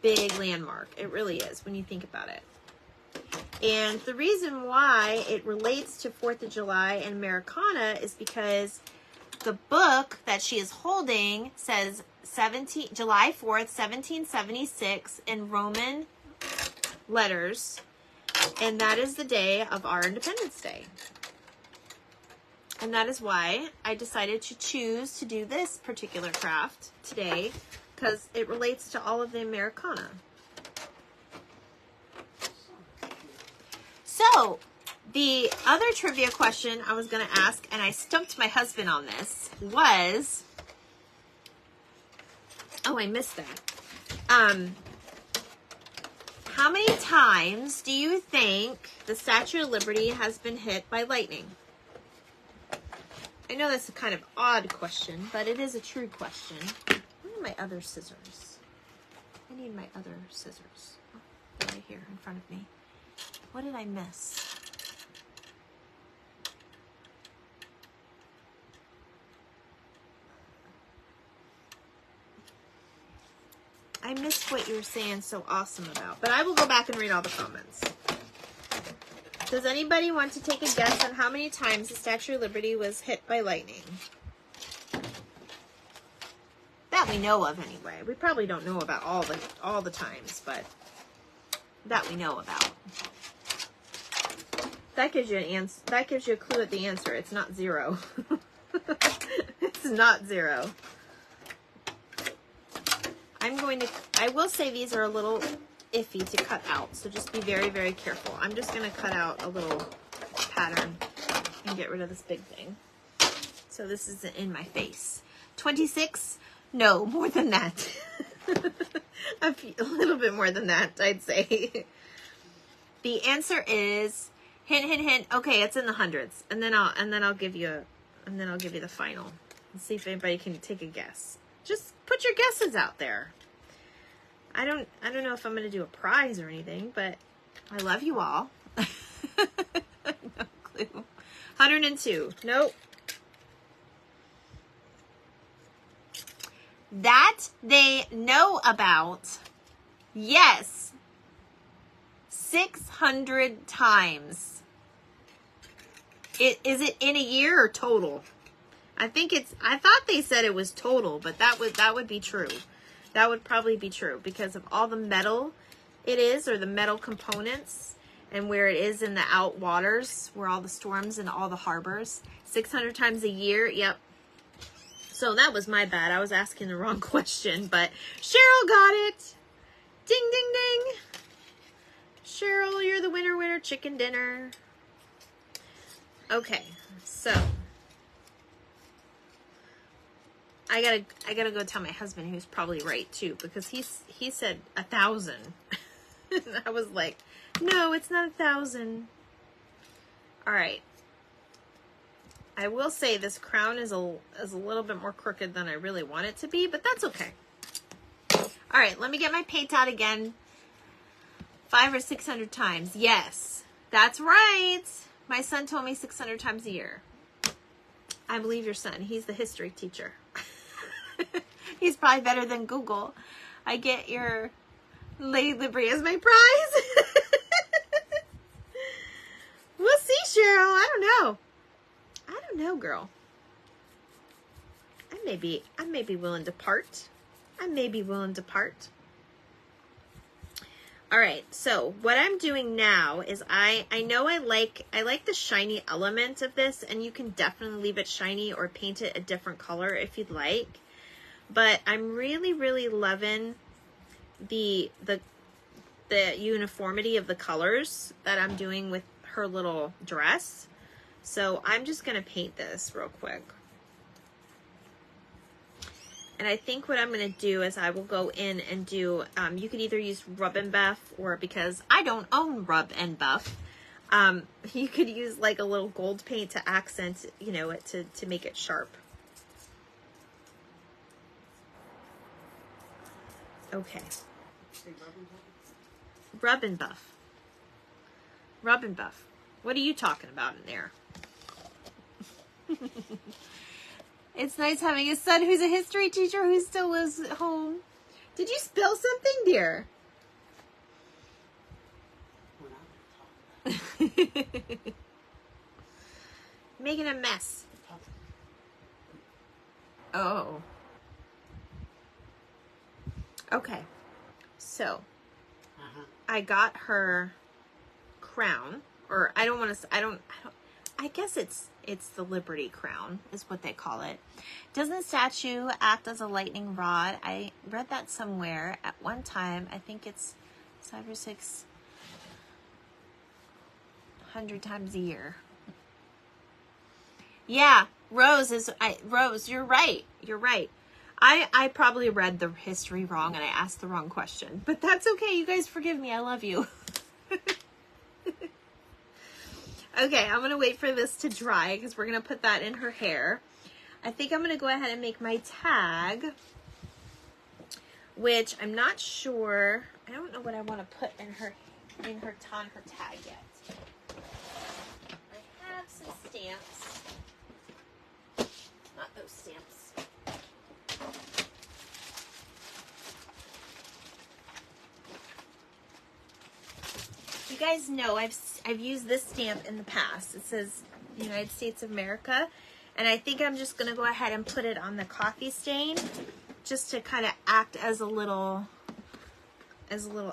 A: big landmark. It really is when you think about it. And the reason why it relates to 4th of July and Americana is because the book that she is holding says July 4th, 1776 in Roman letters. And that is the day of our Independence Day. And that is why I decided to choose to do this particular craft today, because it relates to all of the Americana. So, the other trivia question I was going to ask, and I stumped my husband on this, was... Oh, I missed that. How many times do you think the Statue of Liberty has been hit by lightning? I know that's a kind of odd question, but it is a true question. Where are my other scissors? I need my other scissors. Oh, they're right here in front of me. What did I miss? I missed what you were saying so awesome about, but I will go back and read all the comments. Does anybody want to take a guess on how many times the Statue of Liberty was hit by lightning? That we know of anyway. We probably don't know about all the times, but that we know about. That gives you an answer. That gives you a clue at the answer. It's not 0. It's not 0. I will say these are a little iffy to cut out, so just be very, very careful. I'm just going to cut out a little pattern and get rid of this big thing. So this isn't in my face. 26? No, more than that. A little bit more than that, I'd say. The answer is, hint, hint, hint. Okay, it's in the hundreds, and then I'll give you the final. Let's see if anybody can take a guess. Just put your guesses out there. I don't know if I'm going to do a prize or anything, but I love you all. No clue. 102. Nope. That they know about. Yes. 600 times. Is it in a year or total? I thought they said it was total, but that would be true. That would probably be true because of all the metal it is, or the metal components, and where it is in the out waters, where all the storms and all the harbors. 600 times a year. Yep. So that was my bad. I was asking the wrong question, but Cheryl got it. Ding, ding, ding. Cheryl, you're the winner, chicken dinner. Okay, so I gotta go tell my husband, who's probably right too, because he said 1,000. And I was like, no, it's not 1,000. All right. I will say this crown is a little bit more crooked than I really want it to be, but that's okay. All right, let me get my paint out again. 500 or 600 times. Yes, that's right. My son told me 600 times a year. I believe your son. He's the history teacher. He's probably better than Google. I get your Lady Libri as my prize. We'll see, Cheryl. I don't know. I don't know, girl. I may be willing to part. I may be willing to part. All right, so what I'm doing now is I know I like the shiny element of this, and you can definitely leave it shiny or paint it a different color if you'd like. But I'm really, really loving the uniformity of the colors that I'm doing with her little dress. So I'm just gonna paint this real quick. And I think what I'm going to do is I will go in and do, you could either use Rub and Buff, or because I don't own Rub and Buff, you could use like a little gold paint to accent, you know, it to make it sharp. Okay. Rub and Buff. Rub and Buff. What are you talking about in there? It's nice having a son who's a history teacher who still lives at home. Did you spill something, dear? Making a mess. Oh. Okay. So, I got her crown, or I guess it's the Liberty crown is what they call it. Doesn't statue act as a lightning rod? I read that somewhere at one time. I think it's 500 or 600 times a year. Yeah, Rose, you're right. You're right. I probably read the history wrong and I asked the wrong question, but that's okay. You guys forgive me. I love you. Okay, I'm going to wait for this to dry because we're going to put that in her hair. I think I'm going to go ahead and make my tag, which I'm not sure. I don't know what I want to put on her tag yet. I have some stamps. Not those stamps. You guys know I've used this stamp in the past. It says United States of America, and I think I'm just gonna go ahead and put it on the coffee stain just to kind of act as a little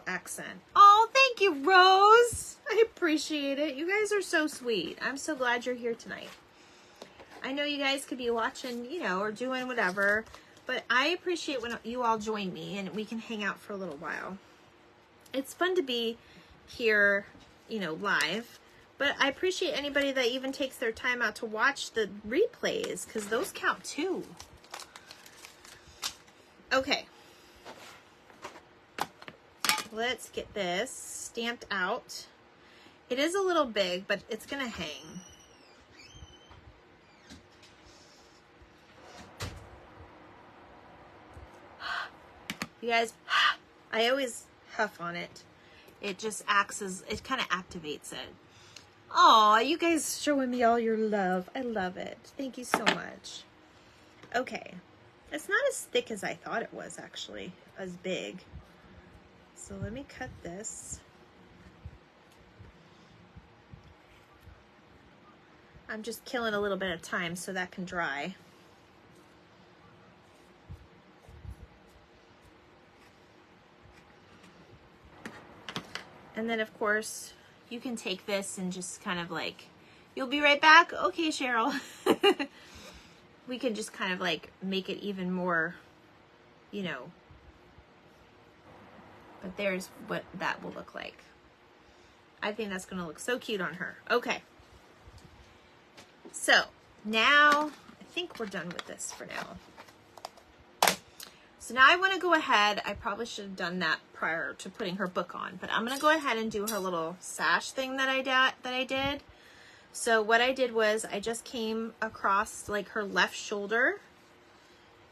A: accent. Oh, thank you, Rose. I appreciate it. You guys are so sweet. I'm so glad you're here tonight. I know you guys could be watching, you know, or doing whatever, but I appreciate when you all join me and we can hang out for a little while. It's fun to be here, you know, live, but I appreciate anybody that even takes their time out to watch the replays, because those count too. Okay, let's get this stamped out. It is a little big, but it's gonna hang. You guys, I always huff on it. It just acts as, it kind of activates it. Aw, you guys showing me all your love. I love it. Thank you so much. Okay. It's not as thick as I thought it was, actually. As big. So let me cut this. I'm just killing a little bit of time so that can dry. And then, of course, you can take this and just kind of like, you'll be right back? Okay, Cheryl. We can just kind of like make it even more, you know. But there's what that will look like. I think that's going to look so cute on her. Okay. So now I think we're done with this for now. So now I want to go ahead. I probably should have done that prior to putting her book on, but I'm going to go ahead and do her little sash thing that I did. So what I did was I just came across like her left shoulder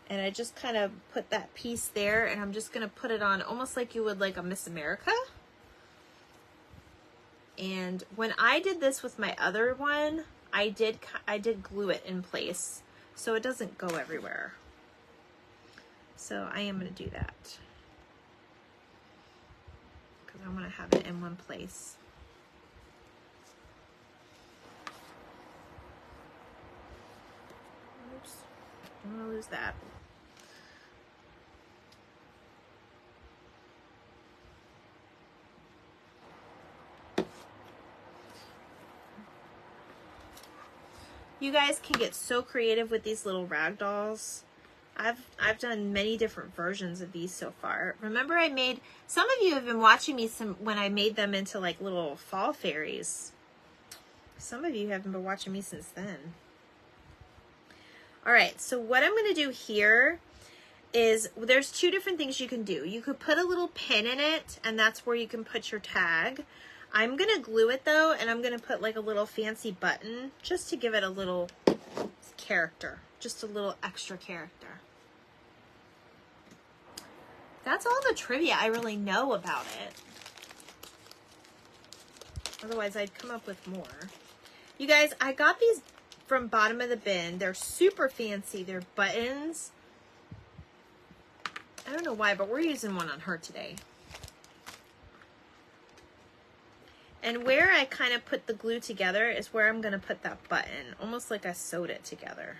A: and I just kind of put that piece there, and I'm just going to put it on almost like you would like a Miss America. And when I did this with my other one, I did glue it in place so it doesn't go everywhere. So I am going to do that because I want to have it in one place. Oops, don't want to lose that. You guys can get so creative with these little rag dolls. I've done many different versions of these so far. Remember I made, some of you have been watching me when I made them into like little fall fairies. Some of you haven't been watching me since then. All right, so what I'm going to do here is there's two different things you can do. You could put a little pin in it, and that's where you can put your tag. I'm going to glue it though, and I'm going to put like a little fancy button just to give it a little character, just a little extra character. That's all the trivia I really know about it. Otherwise, I'd come up with more. You guys, I got these from Bottom of the Bin. They're super fancy. They're buttons. I don't know why, but we're using one on her today. And where I kind of put the glue together is where I'm going to put that button, almost like I sewed it together.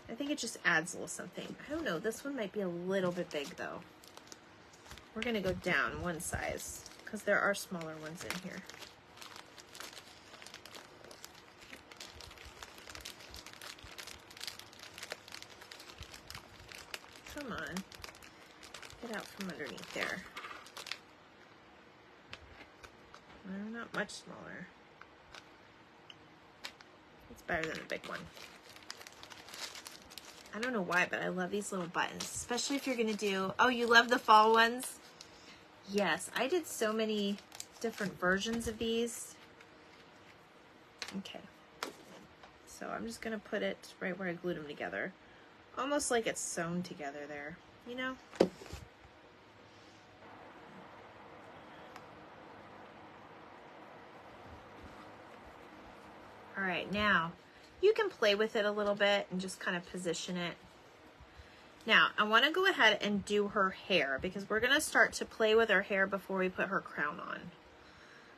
A: I think it just adds a little something. I don't know, this one might be a little bit big though. We're going to go down one size because there are smaller ones in here. Come on, get out from underneath there. Not much smaller. It's better than the big one. I don't know why, but I love these little buttons, especially if you're going to do, oh, you love the fall ones? Yes, I did so many different versions of these. Okay. So I'm just going to put it right where I glued them together. Almost like it's sewn together there, you know? All right, now you can play with it a little bit and just kind of position it. Now, I want to go ahead and do her hair because we're going to start to play with her hair before we put her crown on.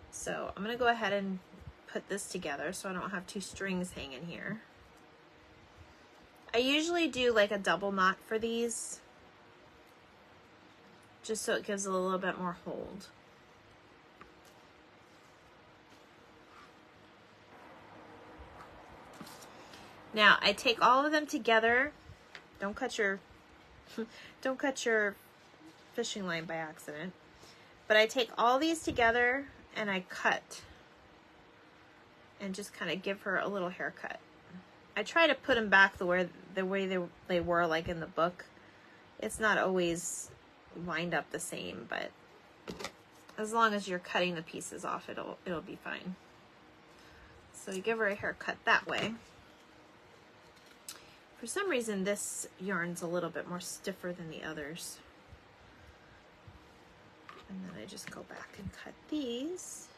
A: So I'm going to go ahead and put this together so I don't have two strings hanging here. I usually do like a double knot for these, just so it gives it a little bit more hold. Now I take all of them together. Don't cut your fishing line by accident. But I take all these together and I cut and just kind of give her a little haircut. I try to put them back the way they were like in the book. It's not always lined up the same, but as long as you're cutting the pieces off, it'll be fine. So you give her a haircut that way. For some reason, this yarn's a little bit more stiffer than the others. And then I just go back and cut these.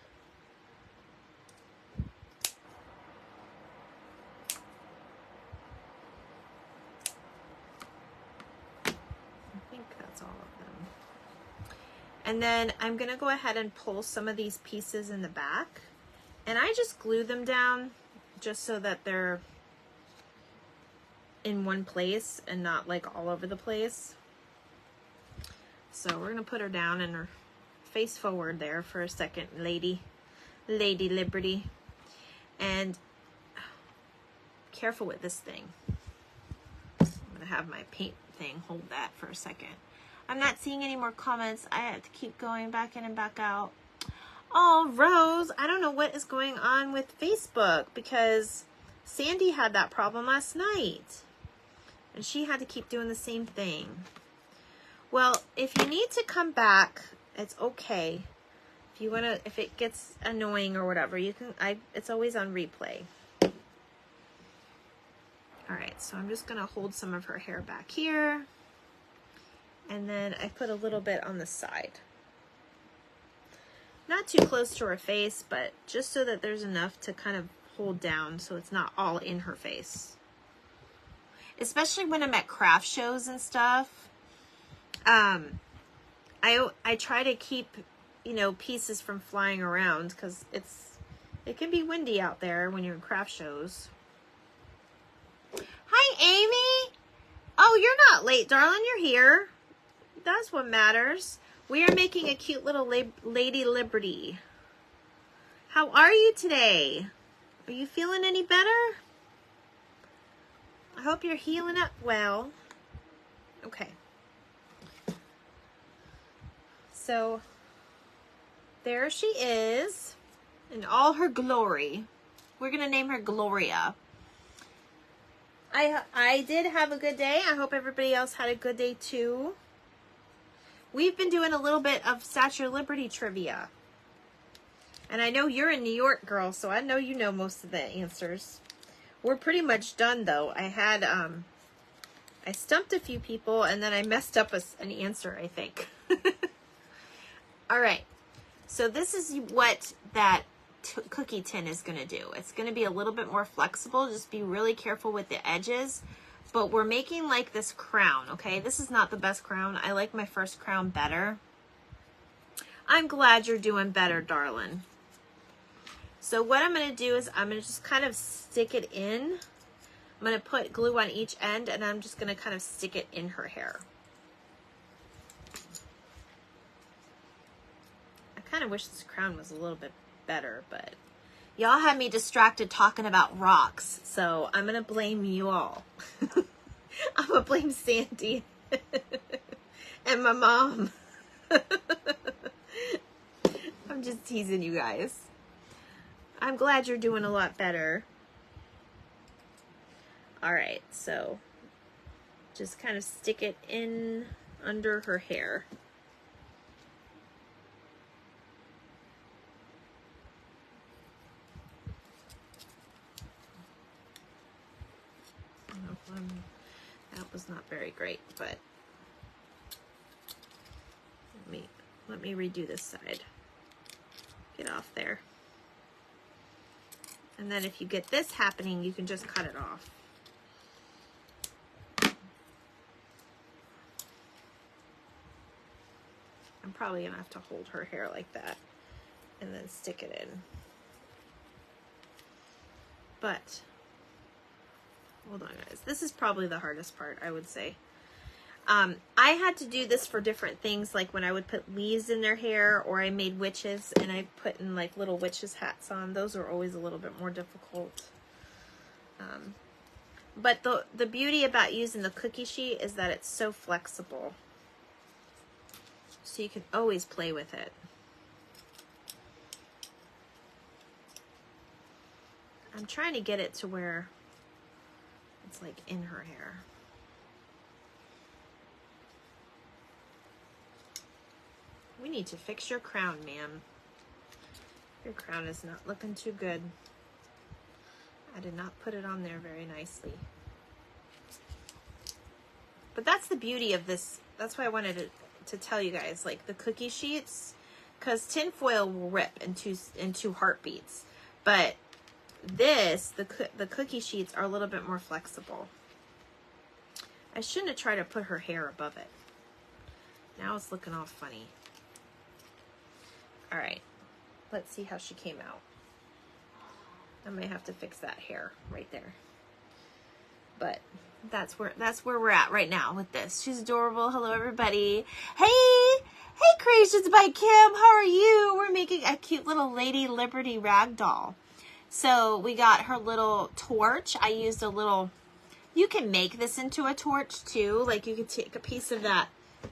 A: And then I'm going to go ahead and pull some of these pieces in the back. And I just glue them down just so that they're in one place and not like all over the place. So we're going to put her down and her face forward there for a second, Lady Liberty. And careful with this thing. I'm going to have my paint thing hold that for a second. I'm not seeing any more comments. I have to keep going back in and back out. Oh, Rose, I don't know what is going on with Facebook because Sandy had that problem last night. And she had to keep doing the same thing. Well, if you need to come back, it's okay. If you want to, if it gets annoying or whatever, you can, it's always on replay. All right, so I'm just going to hold some of her hair back here. And then I put a little bit on the side. Not too close to her face, but just so that there's enough to kind of hold down so it's not all in her face. Especially when I'm at craft shows and stuff. I try to keep, you know, pieces from flying around because it can be windy out there when you're in craft shows. Hi, Amy. Oh, you're not late, darling. You're here. That's what matters. We are making a cute little Lady Liberty. How are you today? Are you feeling any better? I hope you're healing up well. Okay. So there she is in all her glory. We're going to name her Gloria. I did have a good day. I hope everybody else had a good day too. We've been doing a little bit of Statue of Liberty trivia. And I know you're in New York, girl, so I know you know most of the answers. We're pretty much done, though. I had, I stumped a few people, and then I messed up an answer, I think. All right. So this is what that cookie tin is going to do. It's going to be a little bit more flexible. Just be really careful with the edges. But we're making like this crown, okay? This is not the best crown. I like my first crown better. I'm glad you're doing better, darling. So what I'm going to do is I'm going to just kind of stick it in. I'm going to put glue on each end, and I'm just going to kind of stick it in her hair. I kind of wish this crown was a little bit better, but y'all had me distracted talking about rocks, so I'm going to blame you all. I'm going to blame Sandy and my mom. I'm just teasing you guys. I'm glad you're doing a lot better. All right, so just kind of stick it in under her hair. That was not very great, but let me redo this side. Get off there. And then if you get this happening, you can just cut it off. I'm probably gonna have to hold her hair like that and then stick it in. But hold on, guys. This is probably the hardest part, I would say. I had to do this for different things, like when I would put leaves in their hair, or I made witches and I put in like little witches hats on. Those are always a little bit more difficult. But the beauty about using the cookie sheet is that it's so flexible. So you can always play with it. I'm trying to get it to where it's like in her hair. We need to fix your crown, ma'am. Your crown is not looking too good. I did not put it on there very nicely. But that's the beauty of this. That's why I wanted to tell you guys, like the cookie sheets, because tin foil will rip in two heartbeats. But this, the cookie sheets are a little bit more flexible. I shouldn't have tried to put her hair above it. Now it's looking all funny. All right, let's see how she came out. I might have to fix that hair right there. But that's where we're at right now with this. She's adorable. Hello, everybody. Hey, Creations by Kim. How are you? We're making a cute little Lady Liberty rag doll. So we got her little torch. I used a little. You can make this into a torch too. Like you could take a piece of that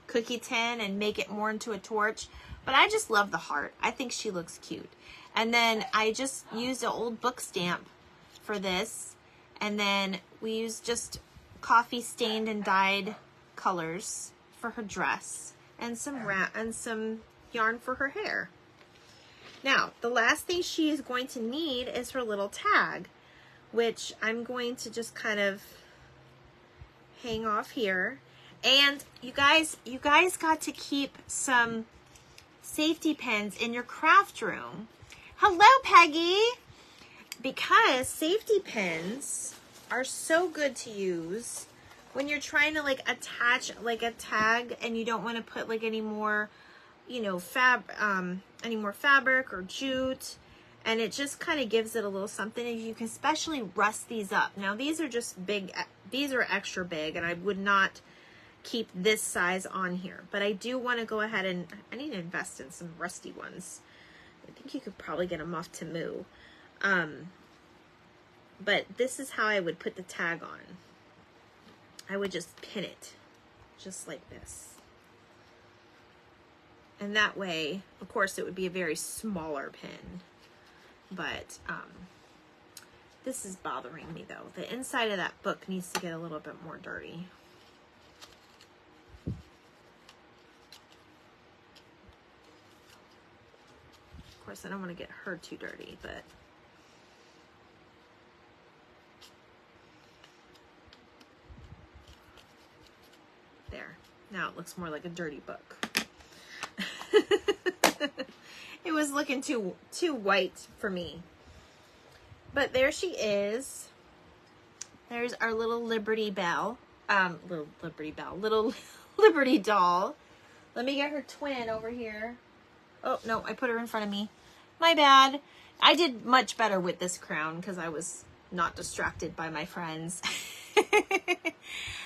A: cookie tin and make it more into a torch. But I just love the heart. I think she looks cute. And then I just used an old book stamp for this. And then we used just coffee stained and dyed colors for her dress. And some yarn for her hair. Now, the last thing she is going to need is her little tag, which I'm going to just kind of hang off here. And you guys got to keep some safety pins in your craft room. Hello, Peggy. Because safety pins are so good to use when you're trying to like attach like a tag and you don't want to put like any more, you know, any more fabric or jute, and it just kind of gives it a little something. And you can especially rust these up. Now these are just big, these are extra big, and I would not keep this size on here, but I do want to go ahead and I need to invest in some rusty ones. I think you could probably get them off Temu. But this is how I would put the tag on. I would just pin it just like this. And that way, of course, it would be a very smaller pin. But this is bothering me though. The inside of that book needs to get a little bit more dirty. Of course, I don't want to get her too dirty, but there. Now it looks more like a dirty book. It was looking too white for me. But there she is. There's our little Liberty Bell. Little Liberty doll. Let me get her twin over here. Oh, no, I put her in front of me. My bad. I did much better with this crown because I was not distracted by my friends.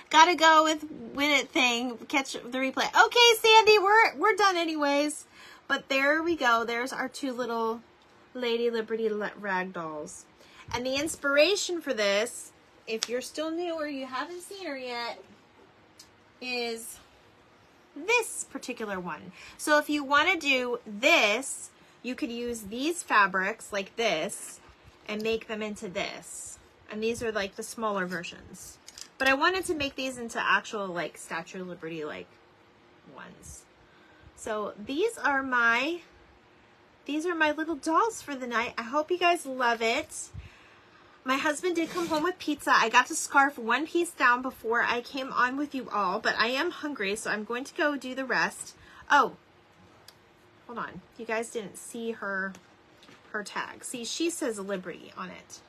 A: Gotta go with Win It thing. Catch the replay. Okay, Sandy, we're done anyways. But there we go. There's our two little Lady Liberty rag dolls. And the inspiration for this, if you're still new or you haven't seen her yet, is this particular one. So if you want to do this, you could use these fabrics like this and make them into this. And these are like the smaller versions. But I wanted to make these into actual like Statue of Liberty like ones. So these are my little dolls for the night. I hope you guys love it. My husband did come home with pizza. I got to scarf one piece down before I came on with you all, but I am hungry, so I'm going to go do the rest. Oh, hold on. You guys didn't see her tag. See, she says Liberty on it.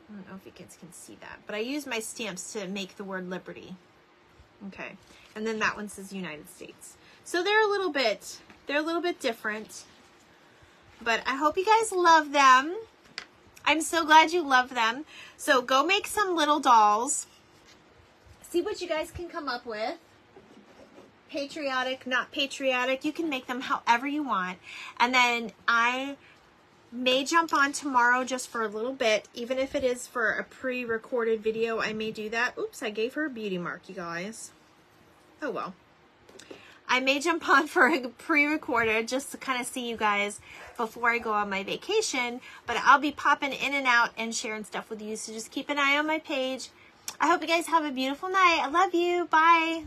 A: I don't know if you guys can see that, but I use my stamps to make the word Liberty. Okay, and then that one says United States. So they're a little bit different, but I hope you guys love them. I'm so glad you love them. So go make some little dolls. See what you guys can come up with. Patriotic, not patriotic. You can make them however you want. And then I may jump on tomorrow just for a little bit. Even if it is for a pre-recorded video, I may do that. Oops, I gave her a beauty mark, you guys. Oh well. I may jump on for a pre-recorded just to kind of see you guys before I go on my vacation, but I'll be popping in and out and sharing stuff with you, so just keep an eye on my page. I hope you guys have a beautiful night. I love you. Bye.